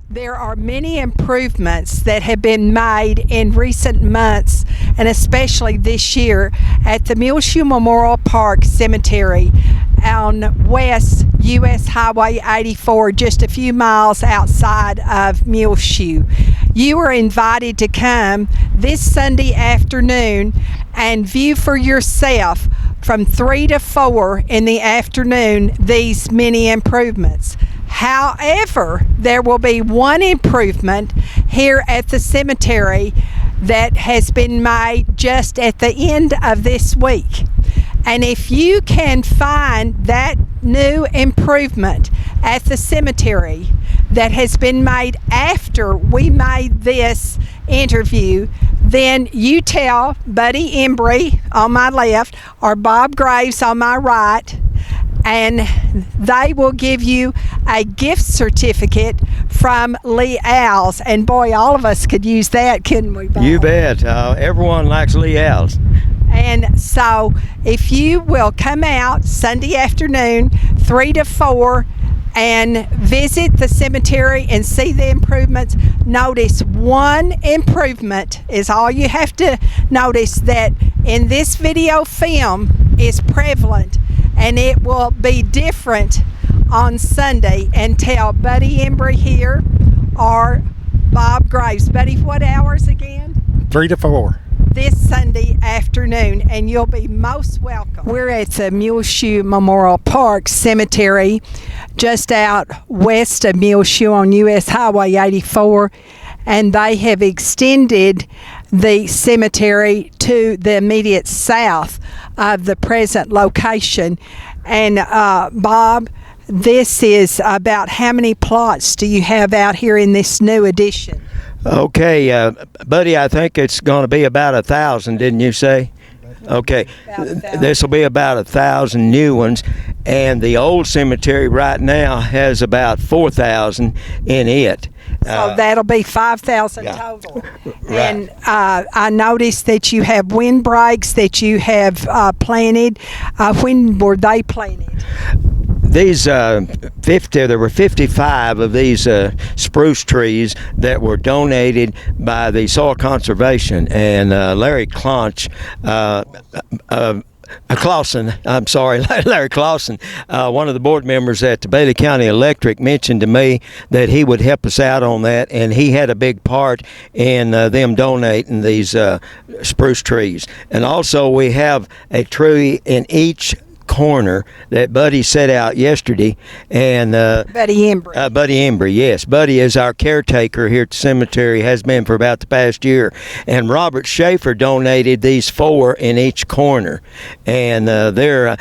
There are many improvements that have been made in recent months, and especially this year, at the Muleshoe Memorial Park Cemetery on West US Highway 84, just a few miles outside of Muleshoe. You are invited to come this Sunday afternoon and view for yourself from 3 to 4 in the afternoon these many improvements. However, there will be one improvement here at the cemetery that has been made just at the end of this week. And if you can find that new improvement at the cemetery that has been made after we made this interview, then you tell Buddy Embry on my left or Bob Graves on my right, and they will give you a gift certificate from Leal's. And boy, all of us could use that, couldn't we, Bob? You bet. Everyone likes Leal's. And so if you will come out Sunday afternoon, 3 to 4, and visit the cemetery and see the improvements, notice one improvement is all you have to notice that in this video film is prevalent, and it will be different on Sunday. And tell Buddy Embry here or Bob Graves. Buddy, what hours again? 3 to 4. This Sunday afternoon, and you'll be most welcome. We're at the Muleshoe Memorial Park Cemetery, just out west of Muleshoe on US Highway 84, and they have extended the cemetery to the immediate south of the present location. And Bob, this is about how many plots do you have out here in this new addition? Okay, Buddy, I think it's going to be about 1,000, didn't you say? Okay, this will be about 1,000 new ones, and the old cemetery right now has about 4,000 in it. So that'll be 5,000 total. Right. And I noticed that you have windbreaks that you have planted. When were they planted? These there were 55 of these spruce trees that were donated by the Soil Conservation, and Larry Clausen, Larry Clausen, one of the board members at the Bailey County Electric, mentioned to me that he would help us out on that, and he had a big part in them donating these spruce trees. And also we have a tree in each corner that Buddy set out yesterday, and Buddy Embry. Buddy Embry, yes. Buddy is our caretaker here at the cemetery, has been for about the past year. And Robert Schaefer donated these 4 in each corner, and they're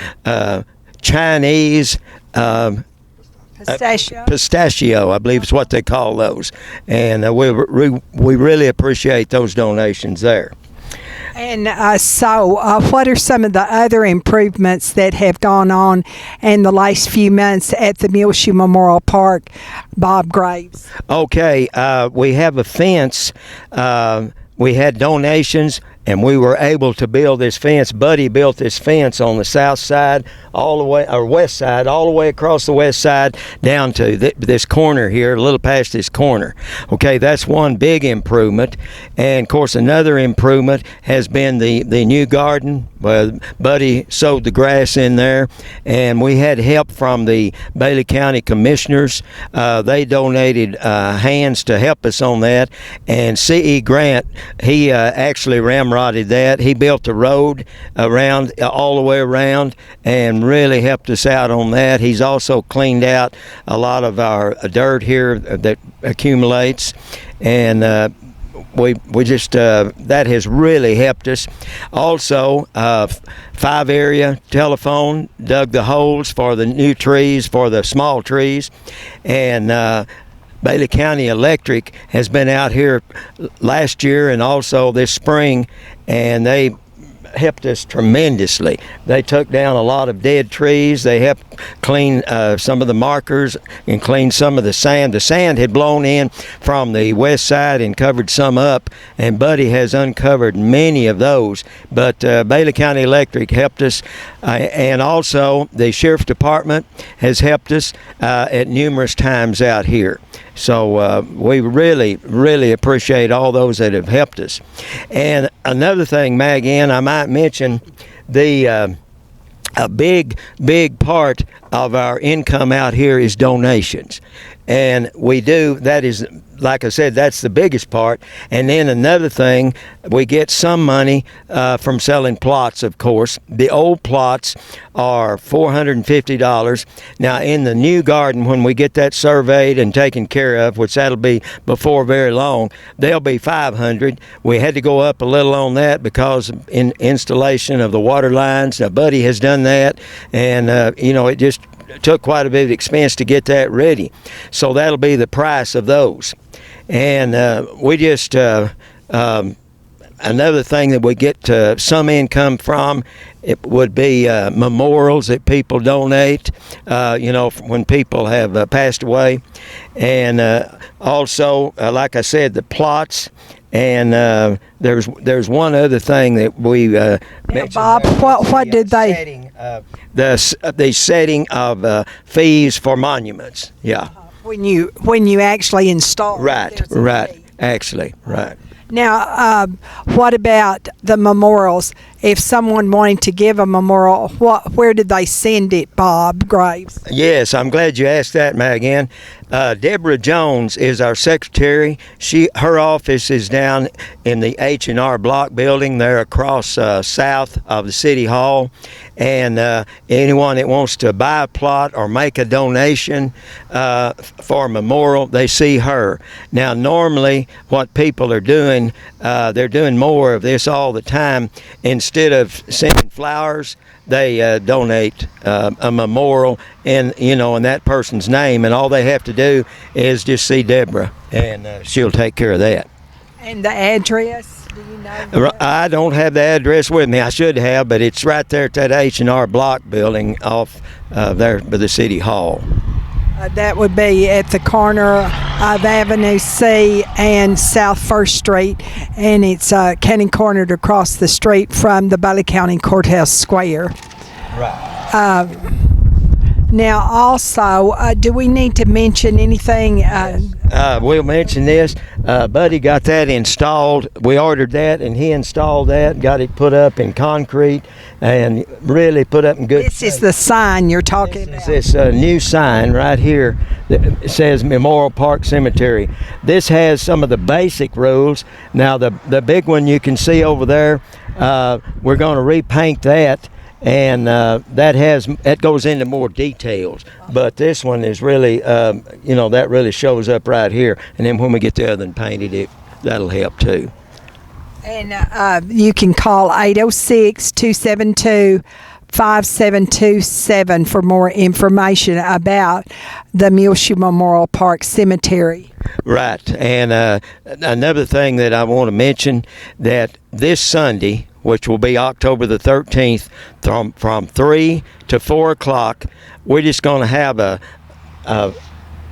Chinese pistachio, I believe is what they call those. And we really appreciate those donations there. And so what are some of the other improvements that have gone on in the last few months at the Muleshoe Memorial Park, Bob Graves? Okay, we have a fence. We had donations, and we were able to build this fence. Buddy built this fence on the south side, all the way, or west side, all the way across the west side down to this corner here, a little past this corner. Okay, that's one big improvement. And of course, another improvement has been the new garden. Buddy sowed the grass in there, and we had help from the Bailey County Commissioners. They donated hands to help us on that. And C.E. Grant, he actually ramrodded that. He built the road around, all the way around, and really helped us out on that. He's also cleaned out a lot of our dirt here that accumulates, and we just that has really helped us. Also, 5-area telephone dug the holes for the new trees, for the small trees, and Bailey County Electric has been out here last year and also this spring, and they helped us tremendously. They took down a lot of dead trees. They helped clean some of the markers and clean some of the sand. The sand had blown in from the west side and covered some up, and Buddy has uncovered many of those. But Bailey County Electric helped us, and also the Sheriff's Department has helped us at numerous times out here. So we really appreciate all those that have helped us. And another thing, Mag-Ann, I might mention a big part of our income out here is donations. And we do, that is, like I said, that's the biggest part. And then another thing, we get some money from selling plots, of course. The old plots are $450. Now, in the new garden, when we get that surveyed and taken care of, which that'll be before very long, they'll be $500. We had to go up a little on that because in installation of the water lines. Now, Buddy has done that, and it just took quite a bit of expense to get that ready. So that'll be the price of those. And we just another thing that we get some income from, it would be memorials that people donate, when people have passed away. And also, like I said, the plots. And there's one other thing that we mentioned. Bob, what did they? The setting of fees for monuments. Yeah. When you actually install. Right. Actually, right. Now, what about the memorials? If someone wanted to give a memorial, where did they send it, Bob Graves? Yes, I'm glad you asked that, Mag-Ann. Deborah Jones is our secretary. Her office is down in the H&R Block building there across south of the City Hall. And anyone that wants to buy a plot or make a donation for a memorial, they see her. Now, normally what people are doing, they're doing more of this all the time. Instead of sending flowers, they donate a memorial in that person's name, and all they have to do is just see Deborah, and she'll take care of that. And the address? Do you know? I don't have the address with me. I should have, but it's right there at that H&R Block building off there by the City Hall. That would be at the corner of Avenue C and South 1st Street, and it's county-cornered across the street from the Bailey County Courthouse Square. Right. Now, also, do we need to mention anything? We'll mention this. Buddy got that installed. We ordered that, and he installed that, got it put up in concrete, and really put up in good shape. This is the sign you're talking about. This new sign right here that says Memorial Park Cemetery. This has some of the basic rules. Now, the big one you can see over there, we're going to repaint that. And that goes into more details, but this one is really, that really shows up right here. And then when we get the other one painted, that'll help too. And you can call 806-272-5727 for more information about the Muleshoe Memorial Park Cemetery. Right, and another thing that I want to mention, that this Sunday, which will be October the 13th, from 3 to 4 o'clock, we're just going to have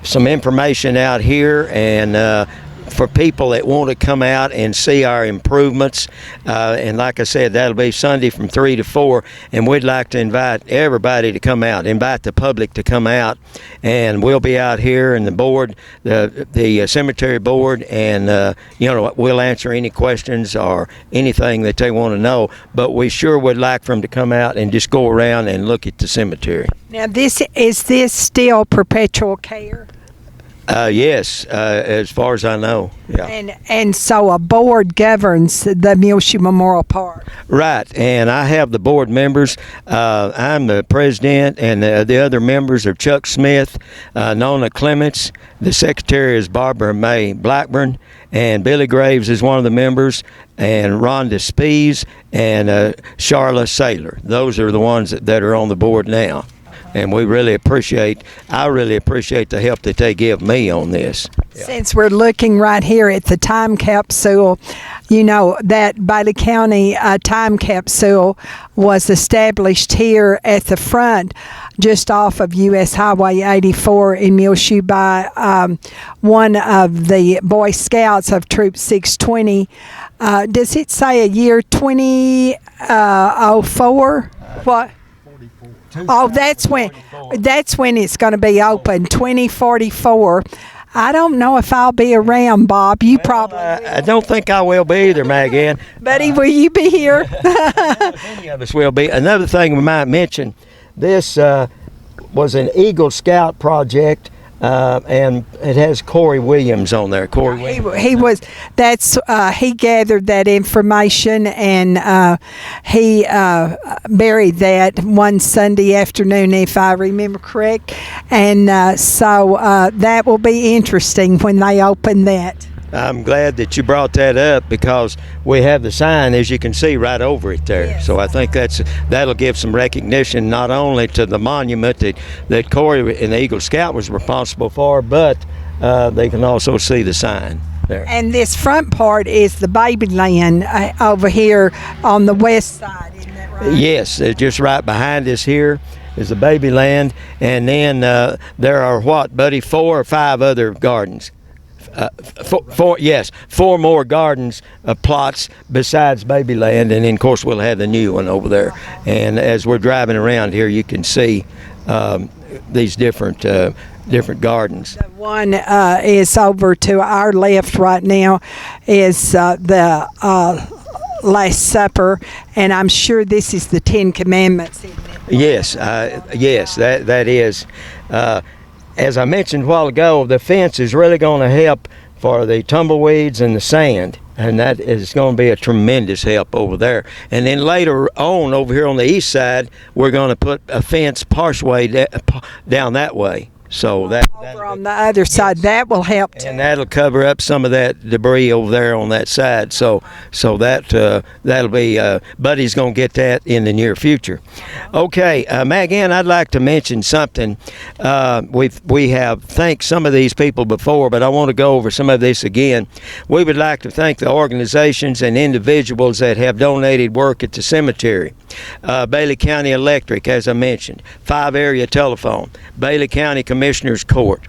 some information out here, and for people that want to come out and see our improvements. And like I said, that'll be Sunday from 3 to 4, and we'd like to invite everybody to come out, invite the public to come out, and we'll be out here, and the board, the cemetery board, and we'll answer any questions or anything that they want to know. But we sure would like for them to come out and just go around and look at the cemetery. Now, is this still perpetual care? Yes, as far as I know. Yeah. And so a board governs the Muleshoe Memorial Park. Right, and I have the board members. I'm the president, and the other members are Chuck Smith, Nona Clements. The secretary is Barbara May Blackburn, and Billy Graves is one of the members, and Rhonda Spees, and Charla Saylor. Those are the ones that are on the board now. And I really appreciate the help that they give me on this. Yeah. Since we're looking right here at the time capsule, that Bailey County time capsule was established here at the front, just off of U.S. Highway 84 in Muleshoe by one of the Boy Scouts of Troop 620. Does it say a year 2004? What? Oh, that's when it's going to be open, 2044. I don't know if I'll be around, Bob. You probably will. I don't think I will be either, Megan. Buddy, will you be here? Many of us will be. Another thing we might mention, this was an Eagle Scout project, and it has Corey Williams on there. Corey Williams. He gathered that information, and he buried that one Sunday afternoon, if I remember correct. And so that will be interesting when they open that. I'm glad that you brought that up, because we have the sign, as you can see, right over it there. Yes. So I think that'll give some recognition not only to the monument that Corey and the Eagle Scout was responsible for, but they can also see the sign there. And this front part is the baby land over here on the west side, isn't that right? Yes, just right behind us here is the baby land, and then there are what, buddy, 4 or 5 other gardens. Four more gardens, plots besides Babyland, and then of course we'll have the new one over there. And as we're driving around here, you can see these different gardens. The one is over to our left right now is the Last Supper, and I'm sure this is the 10 Commandments, isn't it? Yes, that is. As I mentioned a while ago, the fence is really going to help for the tumbleweeds and the sand, and that is going to be a tremendous help over there. And then later on, over here on the east side, we're going to put a fence partially down that way. So that over on the other side, that will help too. And that'll cover up some of that debris over there on that side. So that'll be Buddy's going to get that in the near future. Okay, Megan, I'd like to mention something. We have thanked some of these people before, but I want to go over some of this again. We would like to thank the organizations and individuals that have donated work at the cemetery. Bailey County Electric, as I mentioned, 5 area telephone, Bailey County Commissioner's Court,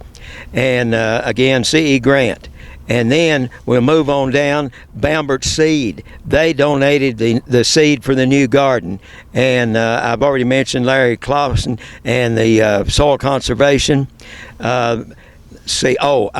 and again, C.E. Grant. And then we'll move on down. Bambert Seed, they donated the seed for the new garden. And I've already mentioned Larry Clausen and the soil conservation. I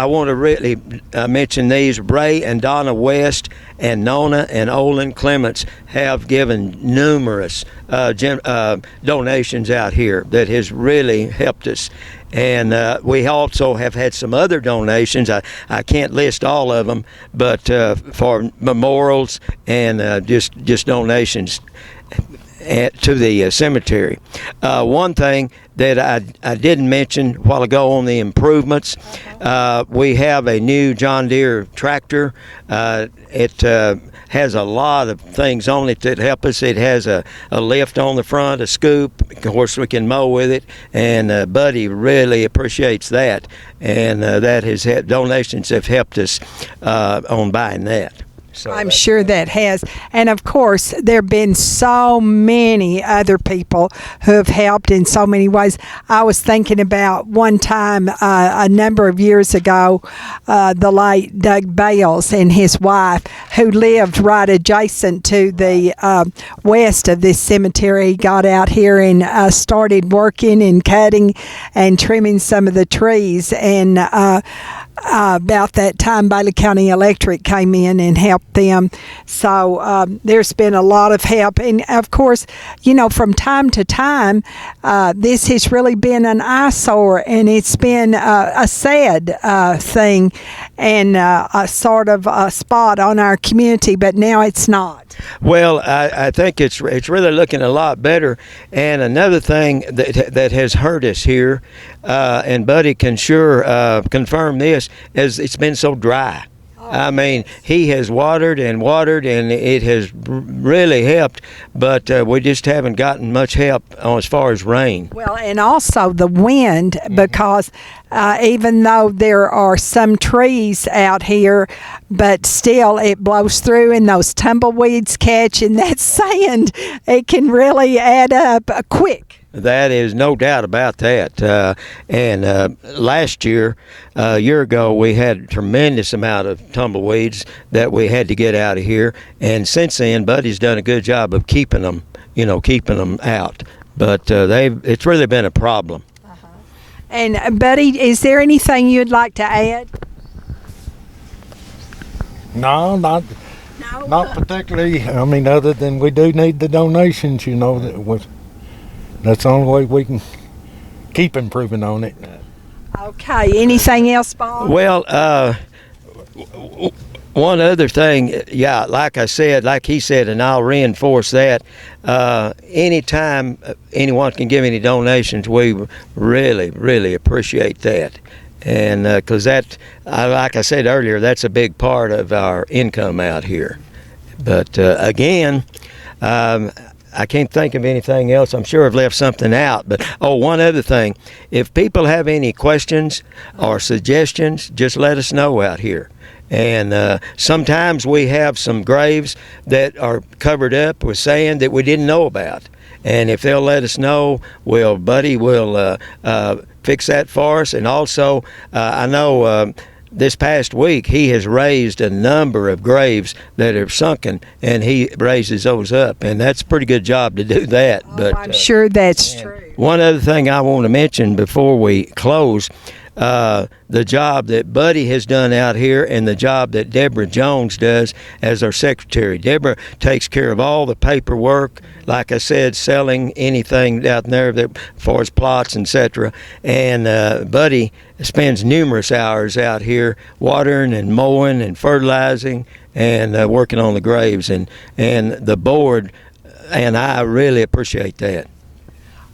want to really mention these. Ray and Donna West and Nona and Olin Clements have given numerous donations out here that has really helped us. And we also have had some other donations. I can't list all of them, but for memorials and just donations to the cemetery. One thing that I didn't mention a while ago on the improvements, we have a new John Deere tractor. It has a lot of things on it that help us. It has a lift on the front, a scoop. Of course, we can mow with it, and Buddy really appreciates that. And donations have helped us on buying that. So I'm sure that has. And of course, there have been so many other people who have helped in so many ways. I was thinking about one time a number of years ago, the late Doug Bales and his wife, who lived right adjacent to the west of this cemetery, got out here and started working and cutting and trimming some of the trees. And about that time, Bailey County Electric came in and helped them. So there's been a lot of help. And of course, from time to time, this has really been an eyesore, and it's been a sad thing and a sort of a spot on our community, but now it's not. Well, I think it's really looking a lot better. And another thing that has hurt us here, and Buddy can sure confirm this, is it's been so dry. I mean, he has watered, and it has really helped, but we just haven't gotten much help as far as rain. Well, and also the wind, because even though there are some trees out here, but still it blows through, and those tumbleweeds catch, and that sand, it can really add up quick. That is no doubt about that. And last year, a year ago, we had a tremendous amount of tumbleweeds that we had to get out of here. And since then, Buddy's done a good job of keeping them out. But it's really been a problem. And Buddy, is there anything you'd like to add? No, not particularly. I mean, other than we do need the donations, you know, that's the only way we can keep improving on it. Okay, anything else, Bob? Well, one other thing, yeah, like I said, like he said, and I'll reinforce that, anytime anyone can give any donations, we really, really appreciate that. And because that, like I said earlier, that's a big part of our income out here. But again, I can't think of anything else. I'm sure I've left something out. But, one other thing. If people have any questions or suggestions, just let us know out here. And sometimes we have some graves that are covered up with sand that we didn't know about. And if they'll let us know, Buddy will fix that for us. And also, I know this past week he has raised a number of graves that are sunken, and he raises those up. And that's a pretty good job to do that. But I'm sure that's true. One other thing I want to mention before we close, the job that Buddy has done out here and the job that Deborah Jones does as our secretary. Deborah takes care of all the paperwork, like I said, selling anything out there that, as far as plots, etc. And Buddy spends numerous hours out here watering and mowing and fertilizing and working on the graves. And the board and I really appreciate that.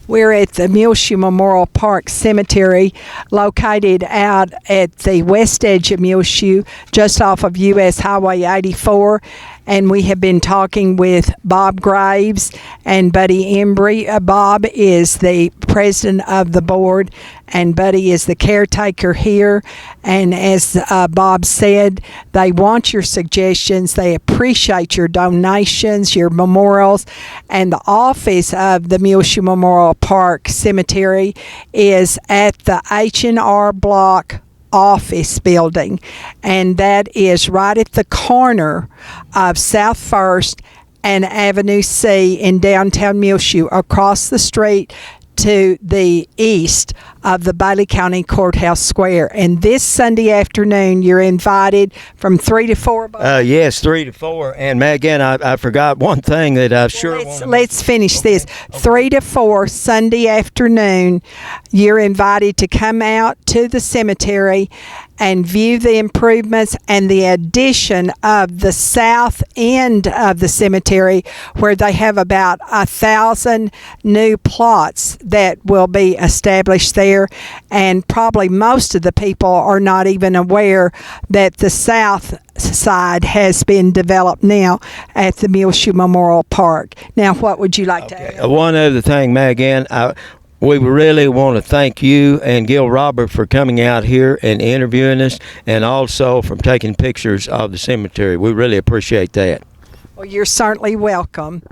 We're at the Muleshoe Memorial Park Cemetery, located out at the west edge of Muleshoe, just off of U.S. Highway 84. And we have been talking with Bob Graves and Buddy Embry. Bob is the president of the board, and Buddy is the caretaker here. And as Bob said, they want your suggestions. They appreciate your donations, your memorials. And the office of the Muleshoe Memorial Park Cemetery is at the H&R Block office building, and that is right at the corner of South First and Avenue C in downtown Muleshoe, across the street to the east of the Bailey County Courthouse Square. And this Sunday afternoon, you're invited from 3 to 4. Yes, 3 to 4. And Megan, I forgot one thing that I Let's finish this. 3 to 4 Sunday afternoon, you're invited to come out to the cemetery and view the improvements and the addition of the south end of the cemetery, where they have about 1,000 new plots that will be established there. And probably most of the people are not even aware that the south side has been developed now at the Muleshoe Memorial Park. Now, what would you like to add? One other thing, Megan, we really want to thank you and Gil Robert for coming out here and interviewing us, and also from taking pictures of the cemetery. We really appreciate that. Well, you're certainly welcome.